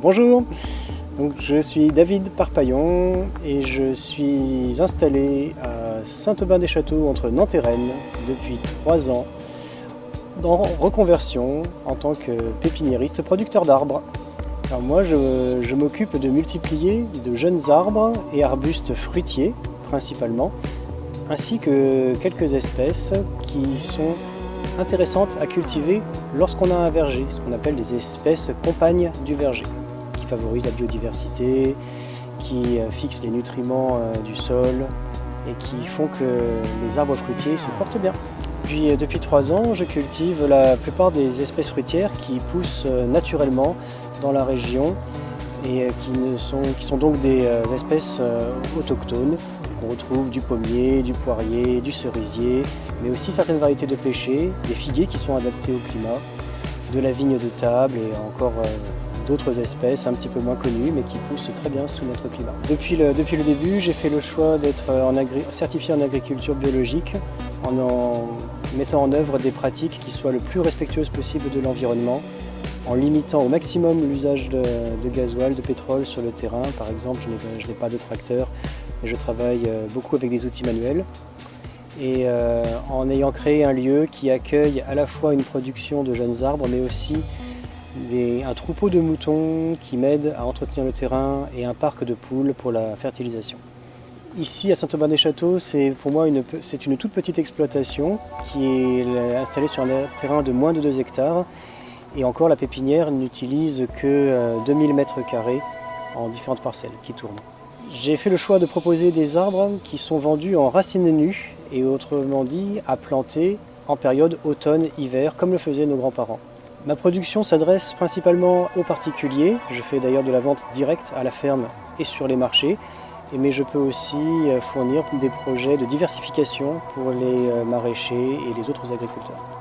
Bonjour, donc, je suis David Parpaillon et je suis installé à Saint-Aubin-des-Châteaux entre Nantes et Rennes depuis 3 ans en reconversion en tant que pépiniériste producteur d'arbres. Alors moi je m'occupe de multiplier de jeunes arbres et arbustes fruitiers principalement, ainsi que quelques espèces qui sont intéressantes à cultiver lorsqu'on a un verger, ce qu'on appelle des espèces compagnes du verger, qui favorisent la biodiversité, qui fixent les nutriments du sol et qui font que les arbres fruitiers se portent bien. Puis depuis 3 ans, je cultive la plupart des espèces fruitières qui poussent naturellement dans la région et qui sont donc des espèces autochtones. On retrouve du pommier, du poirier, du cerisier, mais aussi certaines variétés de pêchers, des figuiers qui sont adaptés au climat, de la vigne de table et encore d'autres espèces un petit peu moins connues mais qui poussent très bien sous notre climat. Depuis le début, j'ai fait le choix d'être certifié en agriculture biologique en mettant en œuvre des pratiques qui soient le plus respectueuses possible de l'environnement, en limitant au maximum l'usage de gasoil, de pétrole sur le terrain. Par exemple, je n'ai pas de tracteur, mais je travaille beaucoup avec des outils manuels. Et en ayant créé un lieu qui accueille à la fois une production de jeunes arbres, mais aussi un troupeau de moutons qui m'aide à entretenir le terrain et un parc de poules pour la fertilisation. Ici à Saint-Aubin-des-Châteaux, c'est pour moi une toute petite exploitation qui est installée sur un terrain de moins de 2 hectares. Et encore, la pépinière n'utilise que 2000 m² en différentes parcelles qui tournent. J'ai fait le choix de proposer des arbres qui sont vendus en racines nues et autrement dit à planter en période automne-hiver comme le faisaient nos grands-parents. Ma production s'adresse principalement aux particuliers. Je fais d'ailleurs de la vente directe à la ferme et sur les marchés. Mais je peux aussi fournir des projets de diversification pour les maraîchers et les autres agriculteurs.